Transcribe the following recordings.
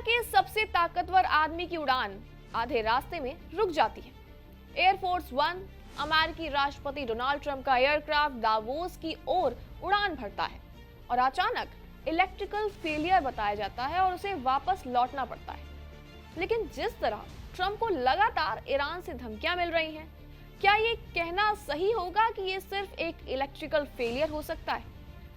के सबसे ताकतवर आदमी की उड़ान आधे रास्ते में रुक जाती है। एयरफोर्स वन अमेरिकी राष्ट्रपति डोनाल्ड ट्रंप का एयरक्राफ्ट दावोस की ओर उड़ान भरता है और अचानक इलेक्ट्रिकल फेलियर बताया जाता है और उसे वापस लौटना पड़ता है। लेकिन जिस तरह ट्रंप को लगातार ईरान से धमकियां मिल रही हैं, क्या ये कहना सही होगा कि ये सिर्फ एक इलेक्ट्रिकल फेलियर हो सकता है?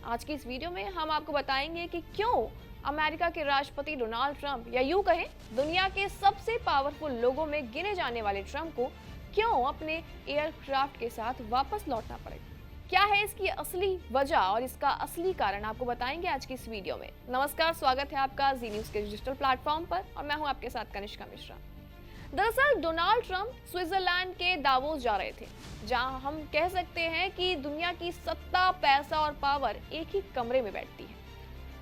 आज की इस वीडियो में हम आपको बताएंगे कि क्यों अमेरिका के राष्ट्रपति डोनाल्ड ट्रंप, या यूं कहें दुनिया के सबसे पावरफुल लोगों में गिने जाने वाले ट्रंप को क्यों अपने एयरक्राफ्ट के साथ वापस लौटना पड़ेगा। क्या है इसकी असली वजह और इसका असली कारण, आपको बताएंगे आज की इस वीडियो में। नमस्कार, स्वागत है आपका जी न्यूज के डिजिटल प्लेटफॉर्म पर और मैं हूं आपके साथ कनिष्का मिश्रा। दरअसल डोनाल्ड ट्रंप स्विट्जरलैंड के दावोस जा रहे थे, जहां हम कह सकते हैं कि दुनिया की सत्ता, पैसा और पावर एक ही कमरे में बैठती है।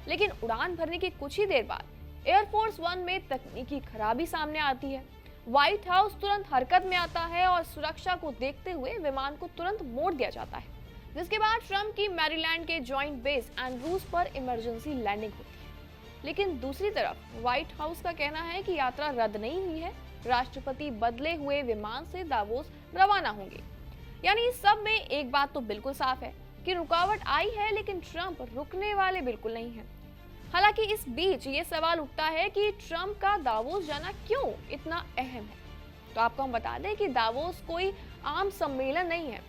लेकिन उड़ान भरने के कुछ ही देर बाद एयरफोर्स वन में तकनीकी खराबी सामने आती है। व्हाइट हाउस तुरंत हरकत में आता है और सुरक्षा को देखते हुए विमान को तुरंत मोड़ दिया जाता है, जिसके बाद ट्रंप की मैरीलैंड के जॉइंट बेस एंड्रूज पर इमरजेंसी लैंडिंग होती है। लेकिन दूसरी तरफ व्हाइट हाउस का कहना है कि यात्रा रद्द नहीं हुई है, राष्ट्रपति बदले हुए विमान से दावोस रवाना होंगे। यानी इस सब में एक बात तो बिल्कुल साफ है कि रुकावट आई है, लेकिन ट्रंप रुकने वाले बिल्कुल नहीं है। हालांकि इस बीच ये सवाल उठता है कि ट्रंप का दावोस जाना क्यों इतना अहम है। तो आपको हम बता दें कि दावोस कोई आम सम्मेलन नहीं है,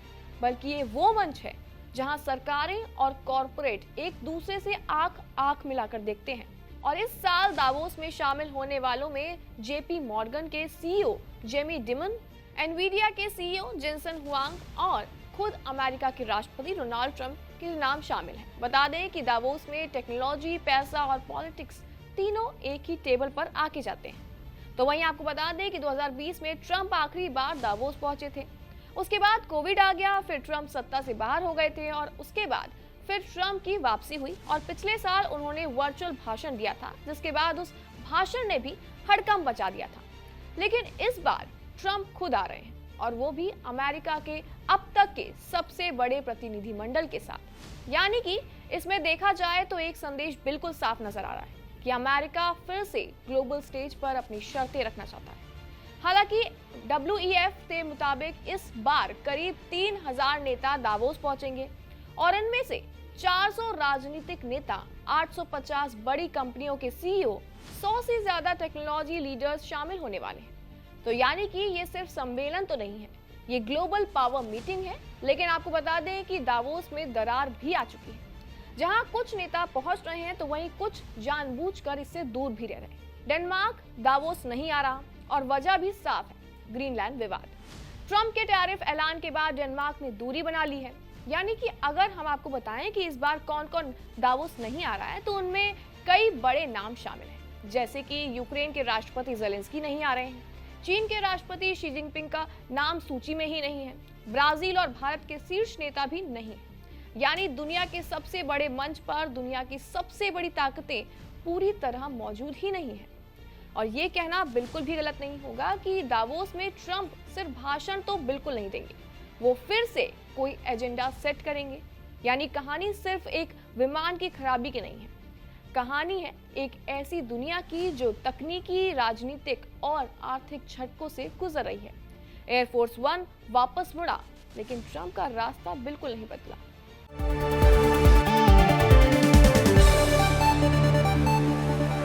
बल्कि ये वो मंच है जहां सरकारें और कॉरपोरेट एक दूसरे से आंख मिलाकर देखते हैं। और इस साल दावोस में शामिल होने वालों में जेपी मॉर्गन के सीईओ जेमी डिमन, एनवीडिया के सीईओ जेनसन हुआंग और खुद अमेरिका के राष्ट्रपति डोनाल्ड ट्रंप के नाम शामिल हैं। बता दें कि दावोस में टेक्नोलॉजी, पैसा और पॉलिटिक्स तीनों एक ही टेबल पर आके जाते हैं। तो वहीं आपको बता दें कि 2020 में ट्रंप आखिरी बार दावोस पहुंचे थे। उसके बाद कोविड आ गया, फिर ट्रंप सत्ता से बाहर हो गए थे और उसके बाद फिर ट्रंप की वापसी हुई और पिछले साल उन्होंने वर्चुअल भाषण दिया था, जिसके बाद उस भाषण ने भी हड़कंप मचा दिया था। लेकिन इस बार ट्रंप खुद आ रहे हैं और वो भी अमेरिका के अब तक के सबसे बड़े प्रतिनिधिमंडल के साथ। यानी कि इसमें देखा जाए तो एक संदेश बिल्कुल साफ नजर आ रहा है कि अमेरिका फिर से ग्लोबल स्टेज पर अपनी शर्तें रखना चाहता है। हालांकि WEF के मुताबिक इस बार करीब 3000 नेता दावोस पहुंचेंगे और इनमें से 400 राजनीतिक नेता, 850 बड़ी कंपनियों के सीईओ, 100 से ज्यादा टेक्नोलॉजी लीडर्स शामिल होने वाले हैं। तो यानी कि ये सिर्फ सम्मेलन तो नहीं है, ये ग्लोबल पावर मीटिंग है। लेकिन आपको बता दें कि दावोस में दरार भी आ चुकी है। जहां कुछ नेता पहुंच रहे हैं तो वहीं कुछ जानबूझकर इससे दूर भी रह रहे हैं। डेनमार्क दावोस नहीं आ रहा और वजह भी साफ है, ग्रीनलैंड विवाद। ट्रंप के टैरिफ ऐलान के बाद डेनमार्क ने दूरी बना ली है। यानी कि अगर हम आपको बताएं कि इस बार कौन कौन दावोस नहीं आ रहा है, तो उनमें कई बड़े नाम शामिल हैं, जैसे कि यूक्रेन के राष्ट्रपति ज़ेलेंस्की नहीं आ रहे हैं, चीन के राष्ट्रपति शी जिनपिंग का नाम सूची में ही नहीं है, ब्राजील और भारत के शीर्ष नेता भी नहीं है। यानी दुनिया के सबसे बड़े मंच पर दुनिया की सबसे बड़ी ताकतें पूरी तरह मौजूद ही नहीं है। और ये कहना बिल्कुल भी गलत नहीं होगा कि दावोस में ट्रंप सिर्फ भाषण तो बिल्कुल नहीं देंगे, वो फिर से कोई एजेंडा सेट करेंगे। यानी कहानी सिर्फ एक विमान की खराबी की नहीं है, कहानी है एक ऐसी दुनिया की जो तकनीकी, राजनीतिक और आर्थिक झटकों से गुजर रही है। एयरफोर्स वन वापस मुड़ा, लेकिन ट्रंप का रास्ता बिल्कुल नहीं बदला।